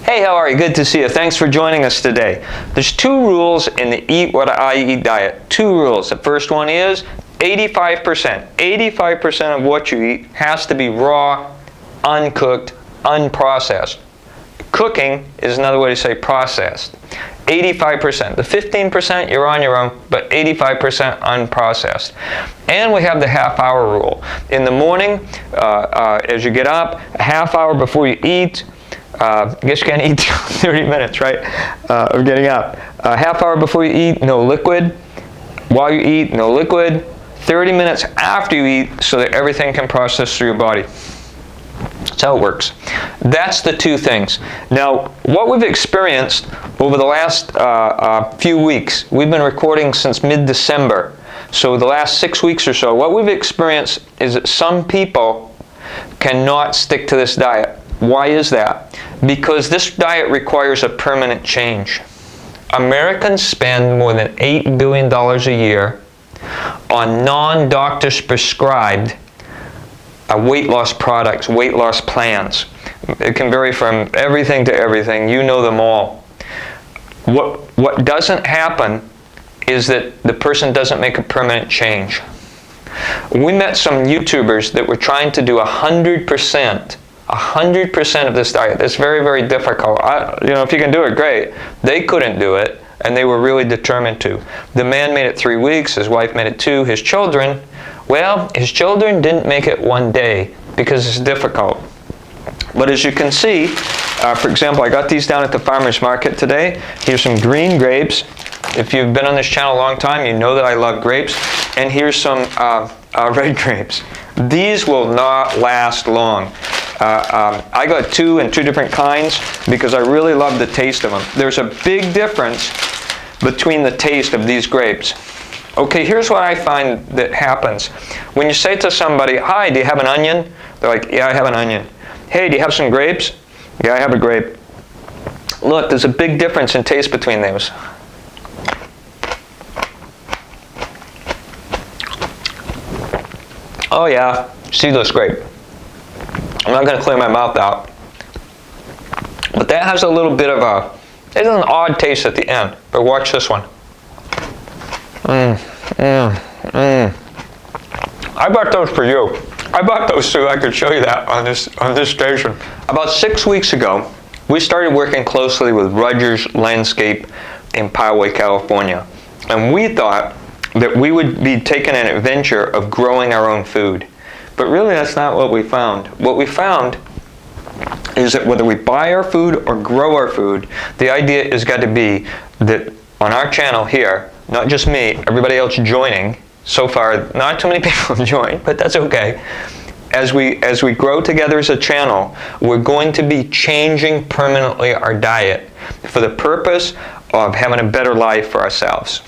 Hey, how are you? Good to see you. Thanks for joining us today. There's two rules in the Eat What I Eat diet. Two rules. The first one is 85%. 85% of what you eat has to be raw, uncooked, unprocessed. Cooking is another way to say processed. 85%. The 15% you're on your own, but 85% unprocessed. And we have the half-hour rule. In the morning, as you get up, a half hour before you eat, I guess you can't eat 30 minutes, right, of getting up. A half hour before you eat, no liquid. While you eat, no liquid. 30 minutes after you eat so that everything can process through your body. That's how it works. That's the two things. Now, what we've experienced over the last few weeks, we've been recording since mid-December. So the last 6 weeks or so, what we've experienced is that some people cannot stick to this diet. Why is that? Because this diet requires a permanent change. Americans spend more than $8 billion a year on non-doctors prescribed weight loss products, weight loss plans. It can vary from everything to everything. You know them all. What doesn't happen is that the person doesn't make a permanent change. We met some YouTubers that were trying to do 100% of this diet. It's very, very difficult. If you can do it, great. They couldn't do it, and they were really determined to. The man made it 3 weeks. His wife made it 2. His children didn't make it 1 day because it's difficult. But as you can see, for example, I got these down at the farmer's market today. Here's some green grapes. If you've been on this channel a long time, you know that I love grapes. And here's some red grapes. These will not last long. I got 2 and 2 different kinds because I really love the taste of them. There's a big difference between the taste of these grapes. Okay, here's what I find that happens. When you say to somebody, "Hi, do you have an onion?" They're like, "Yeah, I have an onion." "Hey, do you have some grapes?" "Yeah, I have a grape." Look, there's a big difference in taste between those. Oh yeah, seedless grape. I'm not going to clear my mouth out. But that has a little bit of it's an odd taste at the end. But watch this one. I bought those for you. I bought those so I could show you that on this station. About 6 weeks ago, we started working closely with Rogers Landscape in Poway, California. And we thought that we would be taking an adventure of growing our own food. But really, that's not what we found. What we found is that whether we buy our food or grow our food, the idea has got to be that on our channel here, not just me, everybody else joining, so far, not too many people have joined, but that's okay. As we grow together as a channel, we're going to be changing permanently our diet for the purpose of having a better life for ourselves,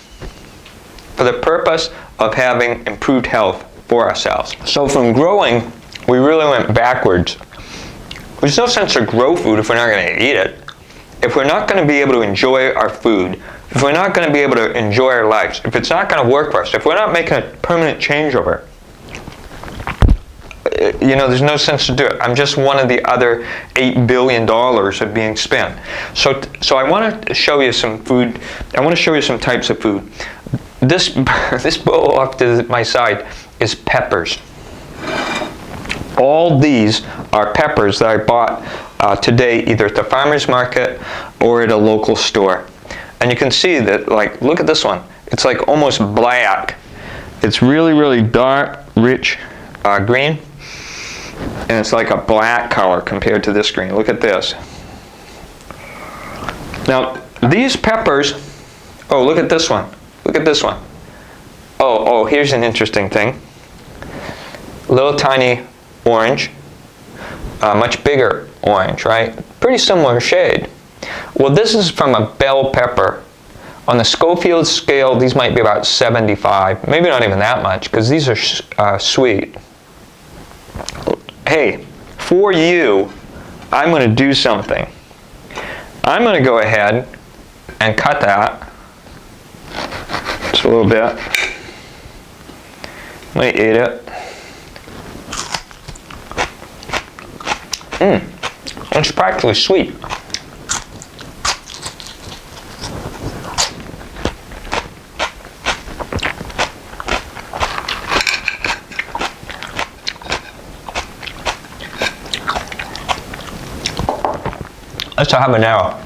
for the purpose of having improved health for ourselves. So from growing, we really went backwards. There's no sense to grow food if we're not going to eat it. If we're not going to be able to enjoy our food, if we're not going to be able to enjoy our lives, if it's not going to work for us, if we're not making a permanent changeover, there's no sense to do it. I'm just one of the other $8 billion of being spent. So I want to show you some food. I want to show you some types of food. This bowl off to my side is peppers. All these are peppers that I bought today either at the farmer's market or at a local store. And you can see that, look at this one. It's like almost black. It's really, really dark, rich green. And it's like a black color compared to this green. Look at this. Now, these peppers, oh, look at this one. Look at this one. Oh, here's an interesting thing. Little tiny orange, much bigger orange, right? Pretty similar shade. Well, this is from a bell pepper. On the Schofield scale, these might be about 75, maybe not even that much, because these are sweet. Hey, for you, I'm going to do something. I'm going to go ahead and cut that. Just a little bit. Let me eat it. It's practically sweet. That's a habanero.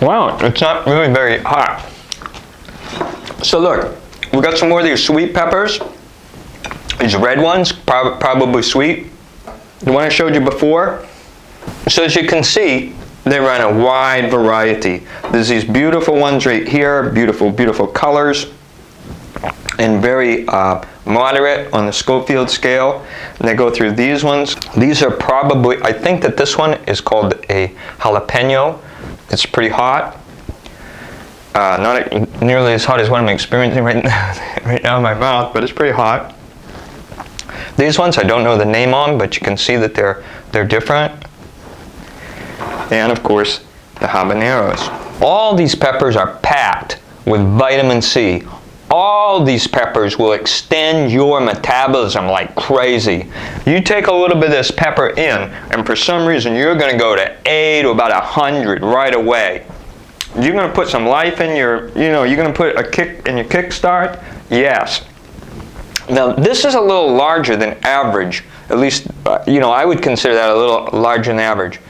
Wow, it's not really very hot. So look, we got some more of these sweet peppers. These red ones, probably sweet. The one I showed you before. So as you can see, they run a wide variety. There's these beautiful ones right here, beautiful, beautiful colors, and very moderate on the Schofield scale. And they go through these ones. These are probably, I think that this one is called a jalapeno. It's pretty hot. Not nearly as hot as what I'm experiencing right now in my mouth, but it's pretty hot. These ones I don't know the name on, but you can see that they're different. And of course, the habaneros. All these peppers are packed with vitamin C. All these peppers will extend your metabolism like crazy. You take a little bit of this pepper in, and for some reason you're going to go to 80 to about 100 right away. You're going to put some life in your, you're going to put a kick in your kickstart? Yes. Now this is a little larger than average. At least, I would consider that a little larger than average.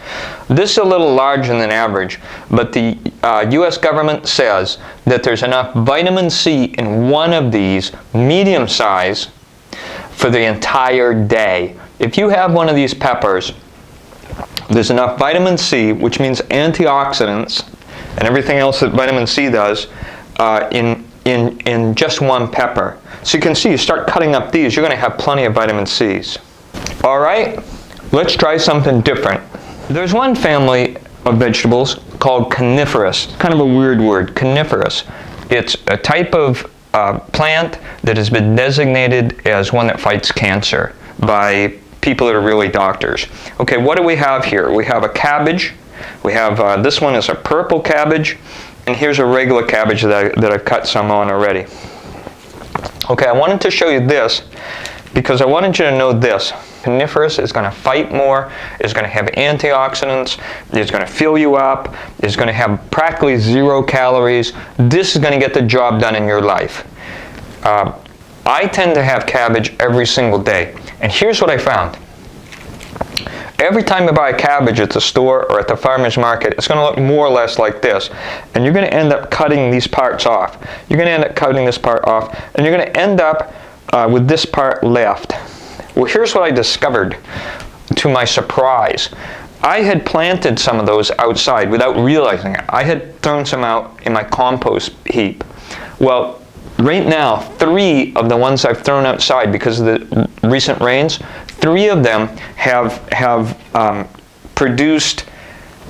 This is a little larger than average, but the U.S. government says that there's enough vitamin C in one of these, medium size, for the entire day. If you have one of these peppers, there's enough vitamin C, which means antioxidants, and everything else that vitamin C does, in just one pepper. So you can see, you start cutting up these, you're going to have plenty of vitamin C's. All right, let's try something different. There's one family of vegetables called coniferous. Kind of a weird word, coniferous. It's a type of plant that has been designated as one that fights cancer by people that are really doctors. Okay, what do we have here? We have a cabbage. We have, this one is a purple cabbage, and here's a regular cabbage that I've cut some on already. Okay, I wanted to show you this because I wanted you to know this. Coniferous is going to fight more, is going to have antioxidants, is going to fill you up, is going to have practically 0 calories. This is going to get the job done in your life. I tend to have cabbage every single day, and here's what I found. Every time you buy a cabbage at the store or at the farmer's market, it's going to look more or less like this. And you're going to end up cutting these parts off. You're going to end up cutting this part off, and you're going to end up with this part left. Well, here's what I discovered to my surprise. I had planted some of those outside without realizing it. I had thrown some out in my compost heap. Well, right now, 3 of the ones I've thrown outside because of the recent rains, 3 of them have produced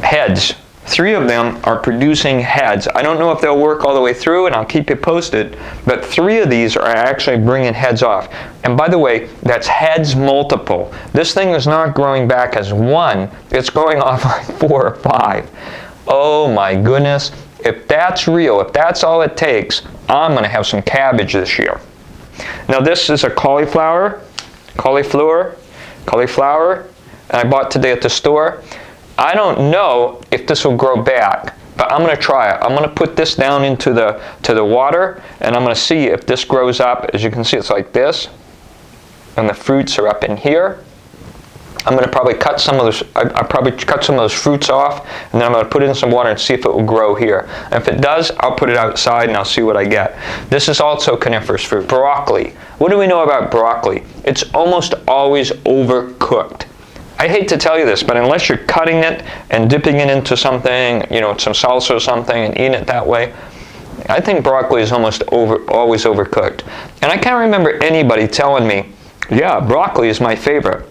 heads. 3 of them are producing heads. I don't know if they'll work all the way through, and I'll keep you posted, but 3 of these are actually bringing heads off. And by the way, that's heads multiple. This thing is not growing back as 1, it's growing off like 4 or 5. Oh my goodness. If that's real, if that's all it takes, I'm going to have some cabbage this year. Now this is a cauliflower, and I bought today at the store. I don't know if this will grow back, but I'm going to try it. I'm going to put this down into the water, and I'm going to see if this grows up. As you can see, it's like this, and the fruits are up in here. I'm going to probably cut some of those. I probably cut some of those fruits off, and then I'm going to put it in some water and see if it will grow here. And if it does, I'll put it outside and I'll see what I get. This is also coniferous fruit. Broccoli. What do we know about broccoli? It's almost always overcooked. I hate to tell you this, but unless you're cutting it and dipping it into something, some salsa or something, and eating it that way, I think broccoli is almost always overcooked. And I can't remember anybody telling me, yeah, broccoli is my favorite.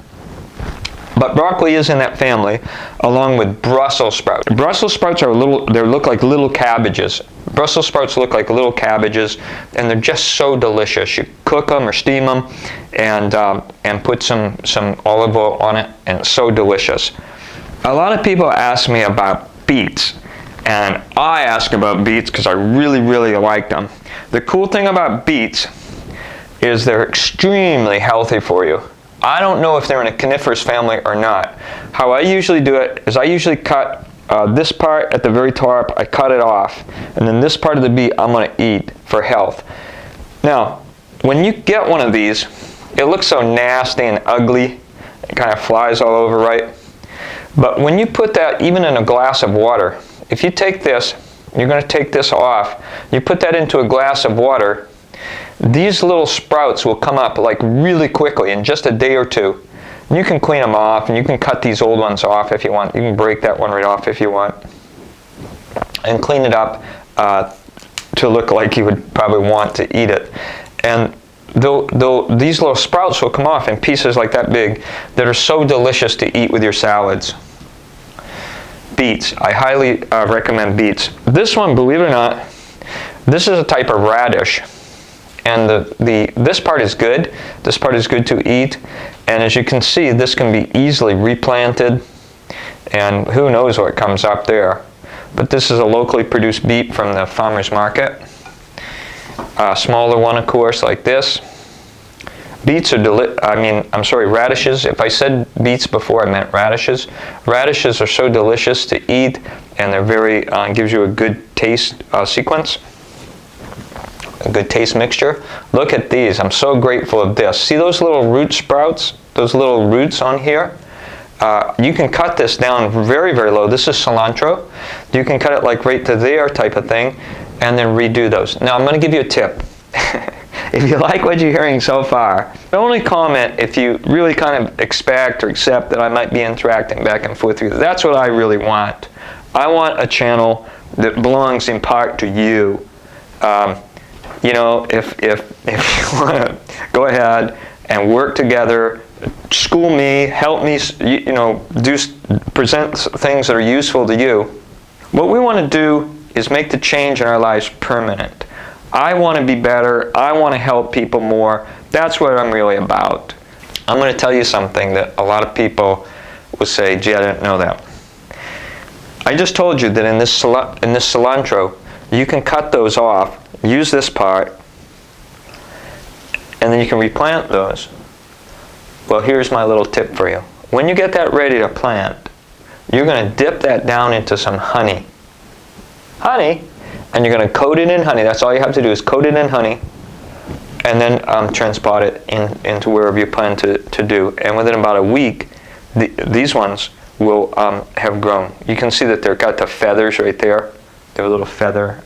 But broccoli is in that family, along with Brussels sprouts. Brussels sprouts are they look like little cabbages. Brussels sprouts look like little cabbages, and they're just so delicious. You cook them or steam them, and put some olive oil on it, and it's so delicious. A lot of people ask me about beets, and I ask about beets because I really, really like them. The cool thing about beets is they're extremely healthy for you. I don't know if they're in a coniferous family or not. How I usually do it is I usually cut this part at the very top, I cut it off, and then this part of the beet I'm going to eat for health. Now, when you get one of these, it looks so nasty and ugly. It kind of flies all over, right? But when you put that even in a glass of water, if you take this, you're going to take this off, you put that into a glass of water, these little sprouts will come up like really quickly in just a day or two. You can clean them off, and you can cut these old ones off if you want. You can break that one right off if you want, and clean it up to look like you would probably want to eat it. And these little sprouts will come off in pieces like that big that are so delicious to eat with your salads. Beets. I highly recommend beets. This one, believe it or not, this is a type of radish. And this part is good. This part is good to eat. And as you can see, this can be easily replanted. And who knows what comes up there. But this is a locally produced beet from the farmer's market. A smaller one, of course, like this. Beets are radishes. If I said beets before, I meant radishes. Radishes are so delicious to eat, and they're very, gives you a good taste sequence. A good taste mixture. Look at these. I'm so grateful of this. See those little root sprouts? Those little roots on here? You can cut this down very, very low. This is cilantro. You can cut it like right to there type of thing, and then redo those. Now I'm going to give you a tip. If you like what you're hearing so far, only comment if you really kind of expect or accept that I might be interacting back and forth with you. That's what I really want. I want a channel that belongs in part to you. You know, if you want to go ahead and work together, school me, help me, you know, present things that are useful to you. What we want to do is make the change in our lives permanent. I want to be better. I want to help people more. That's what I'm really about. I'm going to tell you something that a lot of people will say, gee, I didn't know that. I just told you that in this cilantro, you can cut those off, use this part, and then you can replant those. Well, here's my little tip for you. When you get that ready to plant, you're going to dip that down into some honey. Honey, and you're going to coat it in honey. That's all you have to do is coat it in honey, and then transport it into wherever you plan to do. And within about a week, these ones will have grown. You can see that they've got the feathers right there. They're little feather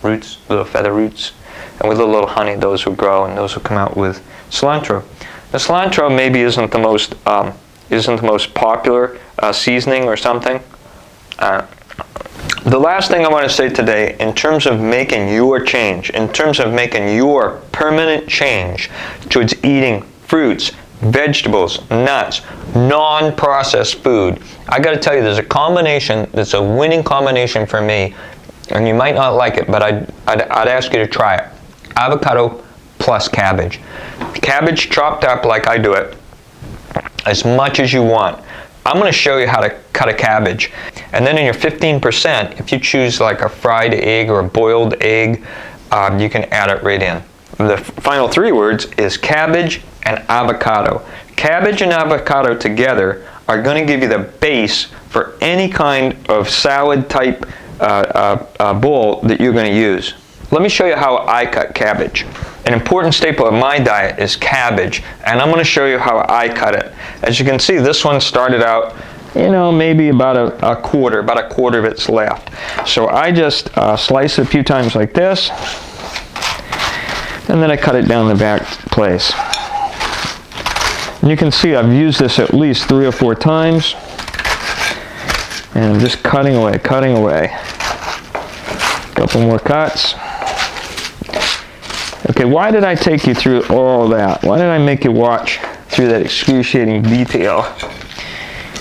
roots, little feather roots. And with a little honey, those will grow, and those will come out with cilantro. The cilantro maybe isn't the most popular seasoning or something. The last thing I want to say today, in terms of making your change, in terms of making your permanent change towards eating fruits, vegetables, nuts, non-processed food, I got to tell you, there's a combination that's a winning combination for me, and you might not like it, but I'd ask you to try it. Avocado plus cabbage. Cabbage chopped up like I do it, as much as you want. I'm going to show you how to cut a cabbage. And then in your 15%, if you choose like a fried egg or a boiled egg, you can add it right in. The final three words is cabbage and avocado. Cabbage and avocado together are going to give you the base for any kind of salad type bowl that you're going to use. Let me show you how I cut cabbage. An important staple of my diet is cabbage, and I'm going to show you how I cut it. As you can see, this one started out, you know, maybe about a quarter of it's left. So I just slice it a few times like this, and then I cut it down the back place. And you can see I've used this at least 3 or 4 times, and I'm just cutting away. A couple more cuts. Okay, why did I take you through all that? Why did I make you watch through that excruciating detail?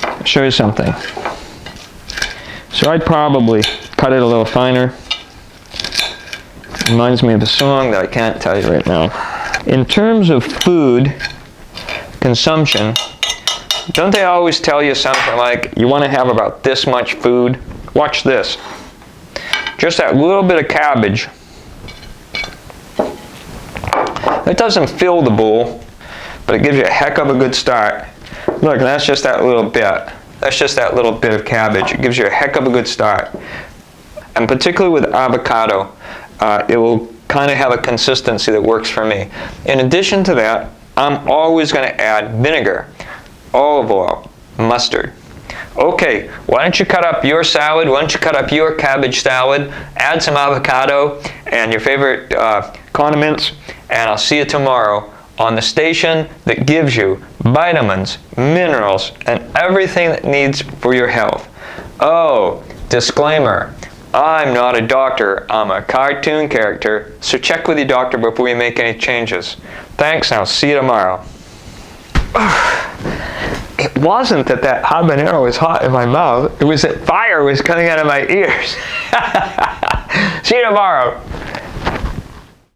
I'll show you something. So I'd probably cut cut it a little finer. Reminds me of a song that I can't tell you right now. In terms of food consumption, don't they always tell you something like, you want to have about this much food? Watch this. Just that little bit of cabbage. It doesn't fill the bowl, but it gives you a heck of a good start. Look, that's just that little bit. That's just that little bit of cabbage. It gives you a heck of a good start. And particularly with avocado, it will kind of have a consistency that works for me. In addition to that, I'm always going to add vinegar, olive oil, mustard. Okay, why don't you cut up your salad? Why don't you cut up your cabbage salad? Add some avocado and your favorite condiments, and I'll see you tomorrow on the station that gives you vitamins, minerals, and everything that needs for your health. Oh, disclaimer, I'm not a doctor, I'm a cartoon character, so check with your doctor before you make any changes. Thanks, and I'll see you tomorrow. It wasn't that habanero was hot in my mouth, it was that fire was coming out of my ears. See you tomorrow.